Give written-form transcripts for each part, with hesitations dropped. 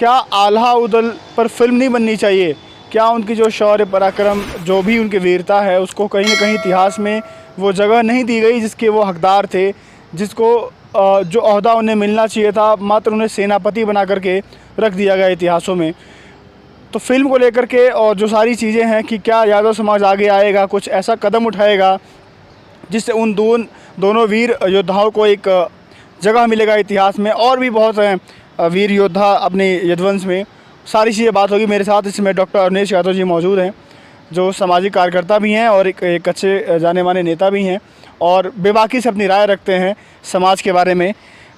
क्या आल्हा उदल पर फिल्म नहीं बननी चाहिए? क्या उनकी जो शौर्य पराक्रम, जो भी उनकी वीरता है, उसको कहीं ना कहीं इतिहास में वो जगह नहीं दी गई जिसके वो हकदार थे, जिसको जो ओहदा उन्हें मिलना चाहिए था, मात्र उन्हें सेनापति बना करके रख दिया गया इतिहासों में। तो फिल्म को लेकर के और जो सारी चीज़ें हैं कि क्या यादव समाज आगे आएगा, कुछ ऐसा कदम उठाएगा जिससे उन दोनों वीर योद्धाओं को एक जगह मिलेगा इतिहास में। और भी बहुत हैं वीर योद्धा अपने यदुवंश में। सारी चीज़ें बात होगी। मेरे साथ इसमें डॉक्टर अवनीश यादव जी मौजूद हैं, जो सामाजिक कार्यकर्ता भी हैं और एक अच्छे जाने माने नेता भी हैं, और बेबाकी से अपनी राय रखते हैं समाज के बारे में,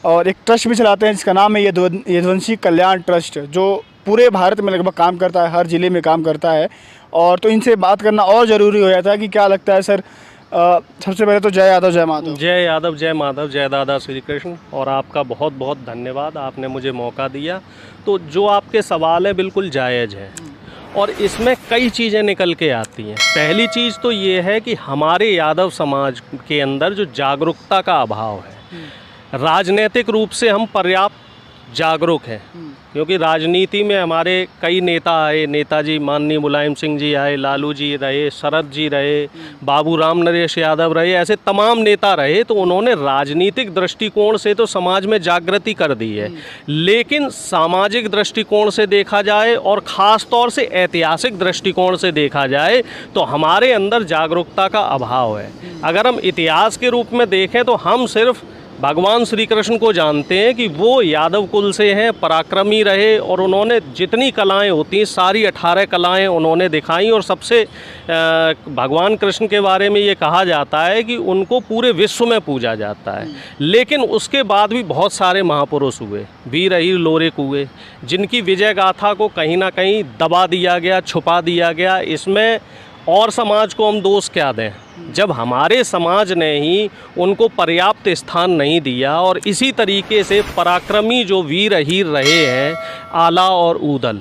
और एक ट्रस्ट भी चलाते हैं जिसका नाम है यदुवंशी कल्याण ट्रस्ट, जो पूरे भारत में लगभग काम करता है, हर ज़िले में काम करता है। और तो इनसे बात करना और ज़रूरी हो जाता है कि क्या लगता है सर। सबसे पहले तो जय यादव जय माधव। जय यादव जय माधव, जय दादा श्री कृष्ण। और आपका बहुत बहुत धन्यवाद, आपने मुझे मौका दिया। तो जो आपके सवाल है बिल्कुल जायज़ है, और इसमें कई चीज़ें निकल के आती हैं। पहली चीज़ तो ये है कि हमारे यादव समाज के अंदर जो जागरूकता का अभाव है, राजनीतिक रूप से हम पर्याप्त जागरूक हैं, क्योंकि राजनीति में हमारे कई नेता आए, नेताजी माननीय मुलायम सिंह जी आए, लालू जी रहे, शरद जी रहे, बाबू राम नरेश यादव रहे, ऐसे तमाम नेता रहे। तो उन्होंने राजनीतिक दृष्टिकोण से तो समाज में जागृति कर दी है, लेकिन सामाजिक दृष्टिकोण से देखा जाए और ख़ास तौर से ऐतिहासिक दृष्टिकोण से देखा जाए तो हमारे अंदर जागरूकता का अभाव है। अगर हम इतिहास के रूप में देखें तो हम सिर्फ भगवान श्री कृष्ण को जानते हैं कि वो यादव कुल से हैं, पराक्रमी रहे, और उन्होंने जितनी कलाएं होती हैं सारी 18 कलाएं उन्होंने दिखाई। और सबसे भगवान कृष्ण के बारे में ये कहा जाता है कि उनको पूरे विश्व में पूजा जाता है। लेकिन उसके बाद भी बहुत सारे महापुरुष हुए, वीर अहीर लोरेक हुए, जिनकी विजय गाथा को कहीं ना कहीं दबा दिया गया, छुपा दिया गया। इसमें और समाज को हम दोष क्या दें, जब हमारे समाज ने ही उनको पर्याप्त स्थान नहीं दिया। और इसी तरीके से पराक्रमी जो वीर अहीर रहे हैं, आला और ऊदल,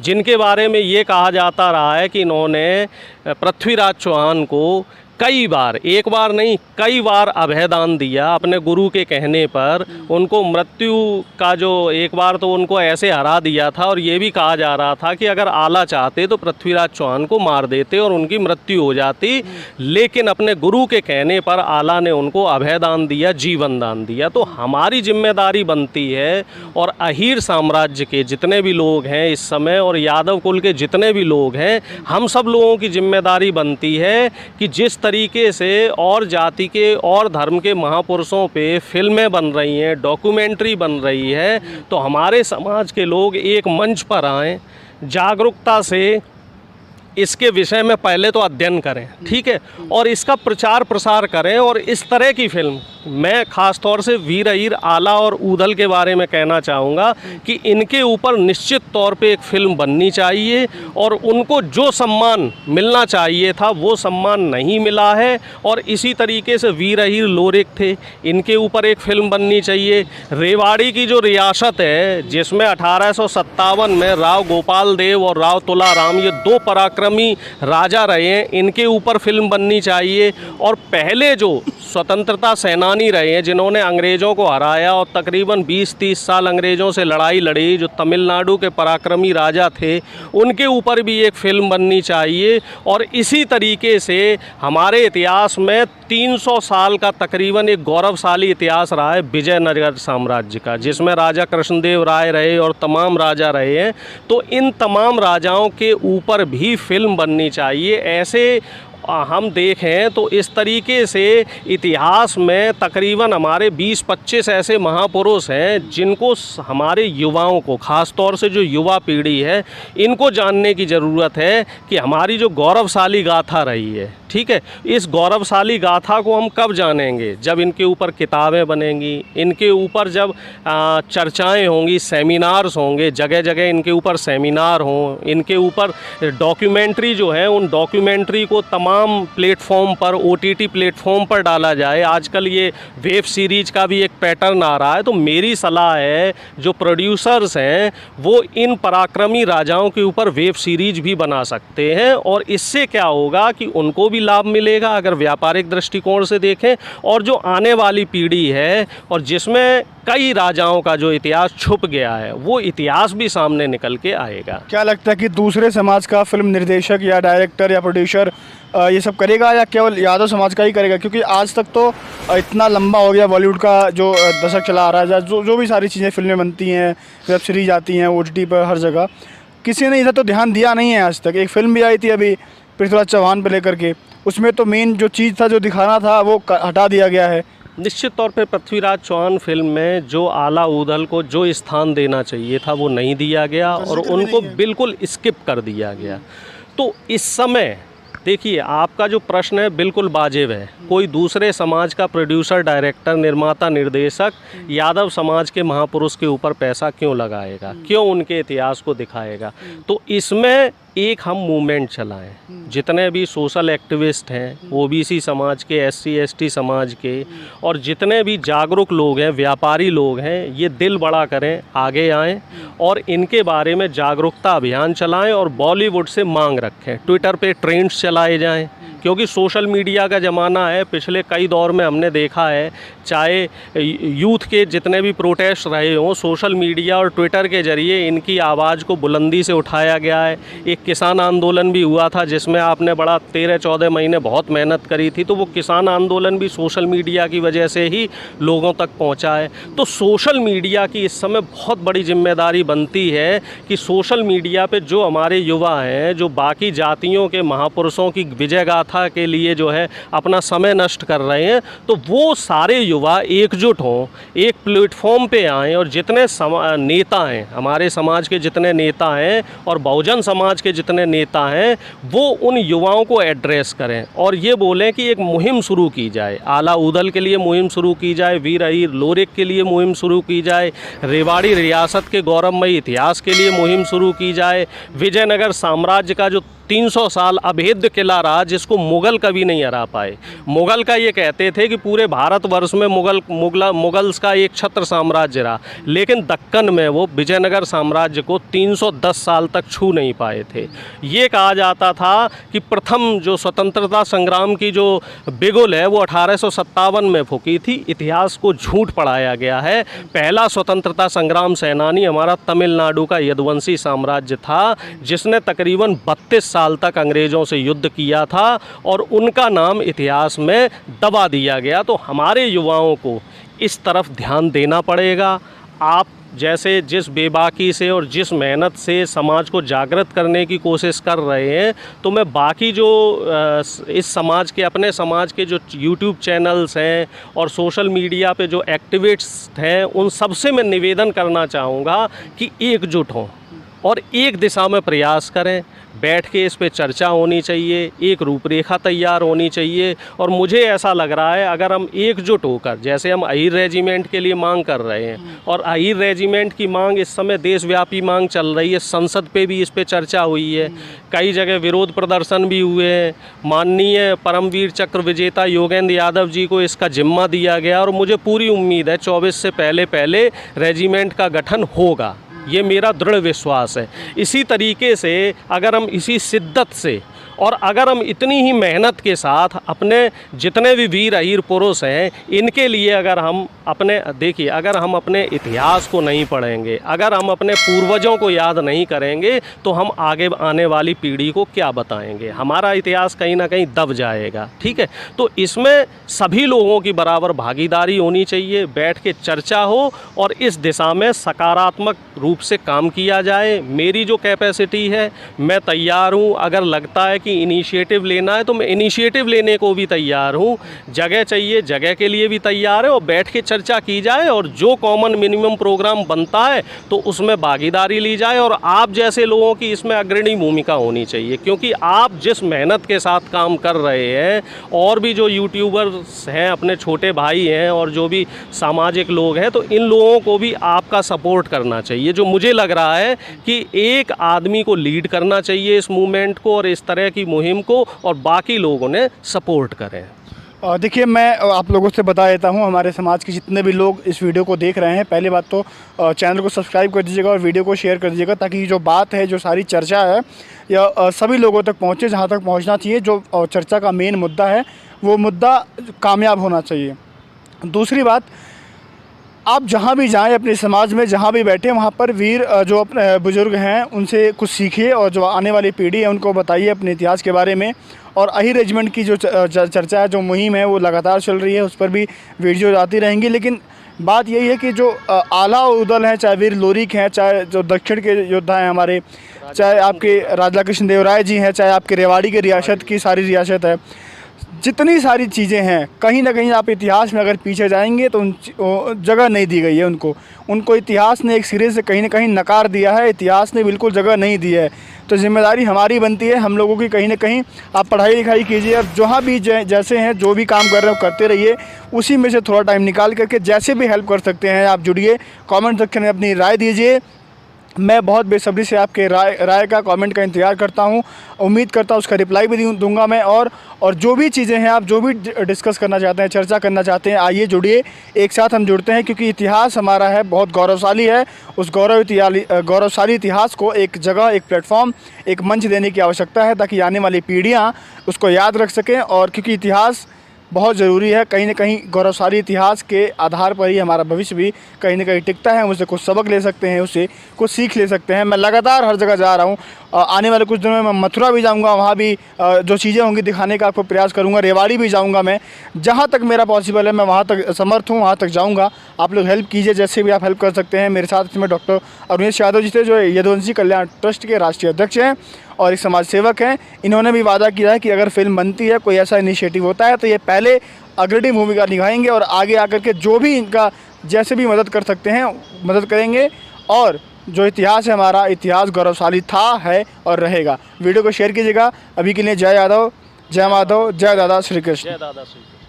जिनके बारे में ये कहा जाता रहा है कि इन्होंने पृथ्वीराज चौहान को कई बार, एक बार नहीं कई बार अभयदान दिया अपने गुरु के कहने पर। उनको मृत्यु का जो, एक बार तो उनको ऐसे हरा दिया था, और ये भी कहा जा रहा था कि अगर आला चाहते तो पृथ्वीराज चौहान को मार देते और उनकी मृत्यु हो जाती। लेकिन अपने गुरु के कहने पर आला ने उनको अभयदान दिया, जीवन दान दिया। तो हमारी जिम्मेदारी बनती है, और अहीर साम्राज्य के जितने भी लोग हैं इस समय, और यादव कुल के जितने भी लोग हैं, हम सब लोगों की जिम्मेदारी बनती है कि जिस तरीके से और जाति के और धर्म के महापुरुषों पे फिल्में बन रही हैं, डॉक्यूमेंट्री बन रही है, तो हमारे समाज के लोग एक मंच पर आएँ, जागरूकता से इसके विषय में पहले तो अध्ययन करें, ठीक है, और इसका प्रचार प्रसार करें। और इस तरह की फिल्म, मैं ख़ास तौर से वीर अहीर, आला और ऊदल के बारे में कहना चाहूँगा कि इनके ऊपर निश्चित तौर पे एक फ़िल्म बननी चाहिए, और उनको जो सम्मान मिलना चाहिए था वो सम्मान नहीं मिला है। और इसी तरीके से वीर अहीर लोरेक थे, इनके ऊपर एक फ़िल्म बननी चाहिए। रेवाड़ी की जो रियासत है, जिसमें 1857 में राव गोपाल देव और राव तुलाराम, ये दो पराक्रमी राजा रहे हैं, इनके ऊपर फिल्म बननी चाहिए। और पहले जो स्वतंत्रता सेनानी रहे हैं, जिन्होंने अंग्रेज़ों को हराया और तकरीबन 20-30 साल अंग्रेज़ों से लड़ाई लड़ी, जो तमिलनाडु के पराक्रमी राजा थे, उनके ऊपर भी एक फ़िल्म बननी चाहिए। और इसी तरीके से हमारे इतिहास में 300 साल का तकरीबन एक गौरवशाली इतिहास रहा है विजयनगर साम्राज्य का, जिसमें राजा कृष्णदेव राय रहे और तमाम राजा रहे हैं। तो इन तमाम राजाओं के ऊपर भी फिल्म बननी चाहिए। ऐसे हम देखें तो इस तरीके से इतिहास में तकरीबन हमारे 20-25 ऐसे महापुरुष हैं जिनको हमारे युवाओं को, ख़ास तौर से जो युवा पीढ़ी है, इनको जानने की ज़रूरत है कि हमारी जो गौरवशाली गाथा रही है, ठीक है, इस गौरवशाली गाथा को हम कब जानेंगे, जब इनके ऊपर किताबें बनेंगी, इनके ऊपर जब चर्चाएं होंगी, सेमिनार्स होंगे, जगह जगह इनके ऊपर सेमिनार हों, इनके ऊपर डॉक्यूमेंट्री जो है, उन डॉक्यूमेंट्री को तमाम प्लेटफॉर्म पर, OTT प्लेटफॉर्म पर डाला जाए। आजकल ये वेब सीरीज़ का भी एक पैटर्न आ रहा है। तो मेरी सलाह है, जो प्रोड्यूसर्स हैं वो इन पराक्रमी राजाओं के ऊपर वेब सीरीज़ भी बना सकते हैं, और इससे क्या होगा कि उनको भी भी लाभ मिलेगा अगर व्यापारिक दृष्टिकोण से देखें, और जो आने वाली पीढ़ी है और जिसमें कई राजाओं का जो इतिहास छुप गया है वो इतिहास भी सामने निकल के आएगा। क्या लगता है कि दूसरे समाज का फिल्म निर्देशक या डायरेक्टर या प्रोड्यूसर ये सब करेगा या केवल यादव समाज का ही करेगा? क्योंकि आज तक तो इतना लंबा हो गया बॉलीवुड का जो दशक चला आ रहा है, जो भी सारी चीज़ें फिल्में बनती हैं, वेब सीरीज आती हैं OTT पर, हर जगह किसी ने इधर तो ध्यान दिया नहीं है आज तक। एक फ़िल्म भी आई थी अभी पृथ्वीराज चौहान पर लेकर के, उसमें तो मेन जो चीज़ था, जो दिखाना था, वो हटा दिया गया है। निश्चित तौर पे पृथ्वीराज चौहान फिल्म में जो आला ऊदल को जो स्थान देना चाहिए था वो नहीं दिया गया और उनको बिल्कुल स्किप कर दिया गया। तो इस समय देखिए, आपका जो प्रश्न है बिल्कुल वाजिब है। कोई दूसरे समाज का प्रोड्यूसर, डायरेक्टर, निर्माता, निर्देशक यादव समाज के महापुरुष के ऊपर पैसा क्यों लगाएगा, क्यों उनके इतिहास को दिखाएगा? तो इसमें एक हम मूवमेंट चलाएं। जितने भी सोशल एक्टिविस्ट हैं, OBC समाज के, SC ST समाज के, और जितने भी जागरूक लोग हैं, व्यापारी लोग हैं, ये दिल बड़ा करें, आगे आएं और इनके बारे में जागरूकता अभियान चलाएं और बॉलीवुड से मांग रखें। ट्विटर पे ट्रेंड्स चलाए जाएं, क्योंकि सोशल मीडिया का ज़माना है। पिछले कई दौर में हमने देखा है, चाहे यूथ के जितने भी प्रोटेस्ट रहे हों, सोशल मीडिया और ट्विटर के ज़रिए इनकी आवाज़ को बुलंदी से उठाया गया है। एक किसान आंदोलन भी हुआ था जिसमें आपने बड़ा 13-14 महीने बहुत मेहनत करी थी, तो वो किसान आंदोलन भी सोशल मीडिया की वजह से ही लोगों तक पहुंचा है। तो सोशल मीडिया की इस समय बहुत बड़ी जिम्मेदारी बनती है कि सोशल मीडिया पे जो हमारे युवा हैं, जो बाकी जातियों के महापुरुषों की विजय गाथा के लिए जो है अपना समय नष्ट कर रहे हैं, तो वो सारे युवा एकजुट हों, एक प्लेटफॉर्म पे आएँ और जितने नेता हैं, हमारे समाज के जितने नेता हैं और बहुजन समाज के जितने नेता हैं, वो उन युवाओं को एड्रेस करें और ये बोलें कि एक मुहिम शुरू की जाए। आला ऊदल के लिए मुहिम शुरू की जाए, वीर अहीर लोरिक के लिए मुहिम शुरू की जाए, रेवाड़ी रियासत के गौरवमयी इतिहास के लिए मुहिम शुरू की जाए, विजयनगर साम्राज्य का जो 300 साल अभेद्य किला रहा जिसको मुग़ल कभी नहीं हरा पाए। मुग़ल का ये कहते थे कि पूरे भारतवर्ष में मुग़ल्स का एक छत्र साम्राज्य रहा, लेकिन दक्कन में वो विजयनगर साम्राज्य को 310 साल तक छू नहीं पाए थे। ये कहा जाता था कि प्रथम जो स्वतंत्रता संग्राम की जो बिगुल है वो 1857 में फूकी थी। इतिहास को झूठ पढ़ाया गया है। पहला स्वतंत्रता संग्राम सेनानी हमारा तमिलनाडु का यदुवंशी साम्राज्य था, जिसने तकरीबन 32 साल तक अंग्रेज़ों से युद्ध किया था और उनका नाम इतिहास में दबा दिया गया। तो हमारे युवाओं को इस तरफ ध्यान देना पड़ेगा। आप जैसे जिस बेबाकी से और जिस मेहनत से समाज को जागृत करने की कोशिश कर रहे हैं, तो मैं बाकी जो इस समाज के, अपने समाज के जो YouTube चैनल्स हैं और सोशल मीडिया पे जो एक्टिविस्ट हैं, उन सबसे मैं निवेदन करना चाहूँगा कि एकजुट हों और एक दिशा में प्रयास करें। बैठ के इस पे चर्चा होनी चाहिए, एक रूपरेखा तैयार होनी चाहिए। और मुझे ऐसा लग रहा है, अगर हम एकजुट होकर, जैसे हम अहीर रेजिमेंट के लिए मांग कर रहे हैं और अहीर रेजिमेंट की मांग इस समय देशव्यापी मांग चल रही है, संसद पे भी इस पे चर्चा हुई है, कई जगह विरोध प्रदर्शन भी हुए हैं। माननीय परमवीर चक्र विजेता योगेंद्र यादव जी को इसका जिम्मा दिया गया और मुझे पूरी उम्मीद है 24 से पहले रेजिमेंट का गठन होगा। ये मेरा दृढ़ विश्वास है। इसी तरीके से अगर हम इसी शिद्दत से और अगर हम इतनी ही मेहनत के साथ अपने जितने भी वीर अहीर पुरुष हैं, इनके लिए अगर हम अगर हम अपने इतिहास को नहीं पढ़ेंगे, अगर हम अपने पूर्वजों को याद नहीं करेंगे, तो हम आगे आने वाली पीढ़ी को क्या बताएंगे? हमारा इतिहास कहीं ना कहीं दब जाएगा। ठीक है, तो इसमें सभी लोगों की बराबर भागीदारी होनी चाहिए, बैठ के चर्चा हो और इस दिशा में सकारात्मक रूप से काम किया जाए। मेरी जो कैपेसिटी है, मैं तैयार हूँ। अगर लगता है कि इनिशिएटिव लेना है तो मैं इनिशिएटिव लेने को भी तैयार हूँ। जगह चाहिए, जगह के लिए भी तैयार है और बैठ के चर्चा की जाए और जो कॉमन मिनिमम प्रोग्राम बनता है तो उसमें भागीदारी ली जाए और आप जैसे लोगों की इसमें अग्रणी भूमिका होनी चाहिए, क्योंकि आप जिस मेहनत के साथ काम कर रहे हैं और भी जो यूट्यूबर्स हैं, अपने छोटे भाई हैं और जो भी सामाजिक लोग हैं, तो इन लोगों को भी आपका सपोर्ट करना चाहिए। जो मुझे लग रहा है कि एक आदमी को लीड करना चाहिए इस मूवमेंट को और इस तरह की मुहिम को, और बाकी लोगों ने सपोर्ट करें। देखिए, मैं आप लोगों से बता देता हूँ, हमारे समाज के जितने भी लोग इस वीडियो को देख रहे हैं, पहली बात तो चैनल को सब्सक्राइब कर दीजिएगा और वीडियो को शेयर कर दीजिएगा, ताकि जो बात है, जो सारी चर्चा है, या सभी लोगों तक पहुँचे जहाँ तक पहुँचना चाहिए। जो चर्चा का मेन मुद्दा है, वो मुद्दा कामयाब होना चाहिए। दूसरी बात, आप जहाँ भी जाएं, अपने समाज में जहाँ भी बैठे, वहाँ पर वीर जो अपने बुज़ुर्ग हैं, उनसे कुछ सीखिए, और जो आने वाली पीढ़ी है उनको बताइए अपने इतिहास के बारे में। और अही रेजिमेंट की जो चर्चा है, जो मुहिम है, वो लगातार चल रही है, उस पर भी वीडियो आती रहेंगी। लेकिन बात यही है कि जो आला उदल हैं, चाहे वीर लोरिक हैं, चाहे जो दक्षिण के योद्धा हैं हमारे, चाहे आपके राजा कृष्ण देव राय जी हैं, चाहे आपके रेवाड़ी की रियासत की सारी रियासत है, जितनी सारी चीज़ें हैं, कहीं ना कहीं आप इतिहास में अगर पीछे जाएंगे तो उन जगह नहीं दी गई है उनको इतिहास ने एक सिरे से कहीं ना कहीं नकार दिया है, इतिहास ने बिल्कुल जगह नहीं दी है। तो जिम्मेदारी हमारी बनती है, हम लोगों की, कहीं ना कहीं आप पढ़ाई लिखाई कीजिए, और जहाँ भी जैसे हैं, जो भी काम कर रहे हो करते रहिए, उसी में से थोड़ा टाइम निकाल करके जैसे भी हेल्प कर सकते हैं आप जुड़िए, कमेंट सेक्शन में अपनी राय दीजिए। मैं बहुत बेसब्री से आपके राय का, कमेंट का इंतज़ार करता हूं। उम्मीद करता हूं उसका रिप्लाई भी दूंगा मैं। और जो भी चीज़ें हैं, आप जो भी डिस्कस करना चाहते हैं, चर्चा करना चाहते हैं, आइए जुड़िए, एक साथ हम जुड़ते हैं, क्योंकि इतिहास हमारा है, बहुत गौरवशाली है। उस गौरवशाली इतिहास को एक जगह, एक प्लेटफॉर्म, एक मंच देने की आवश्यकता है, ताकि आने वाली पीढ़ियाँ उसको याद रख सकें। और क्योंकि इतिहास बहुत ज़रूरी है, कहीं ना कहीं गौरवशाली इतिहास के आधार पर ही हमारा भविष्य भी कहीं ना कहीं टिकता है। हम उससे कुछ सबक ले सकते हैं, उससे कुछ सीख ले सकते हैं। मैं लगातार हर जगह जा रहा हूँ, आने वाले कुछ दिनों में मैं मथुरा भी जाऊँगा, वहाँ भी जो चीज़ें होंगी दिखाने का आपको प्रयास करूँगा। रेवाड़ी भी जाऊँगा, मैं जहाँ तक मेरा पॉसिबल है, मैं वहाँ तक समर्थ हूँ, वहाँ तक जाऊँगा। आप लोग हेल्प कीजिए, जैसे भी आप हेल्प कर सकते हैं। मेरे साथ इसमें डॉक्टर अरुणेश यादव जी थे, जो यदुवंशी कल्याण ट्रस्ट के राष्ट्रीय अध्यक्ष हैं और एक समाज सेवक हैं। इन्होंने भी वादा किया है कि अगर फिल्म बनती है, कोई ऐसा इनिशिएटिव होता है, तो ये पहले अग्रणी भूमिका निभाएंगे, और आगे आकर के जो भी इनका जैसे भी मदद कर सकते हैं मदद करेंगे। और जो इतिहास है हमारा, इतिहास गौरवशाली था, है और रहेगा। वीडियो को शेयर कीजिएगा। अभी के लिए जय यादव, जय माधव, जय दादा श्री कृष्ण। जय दादा श्री कृष्ण।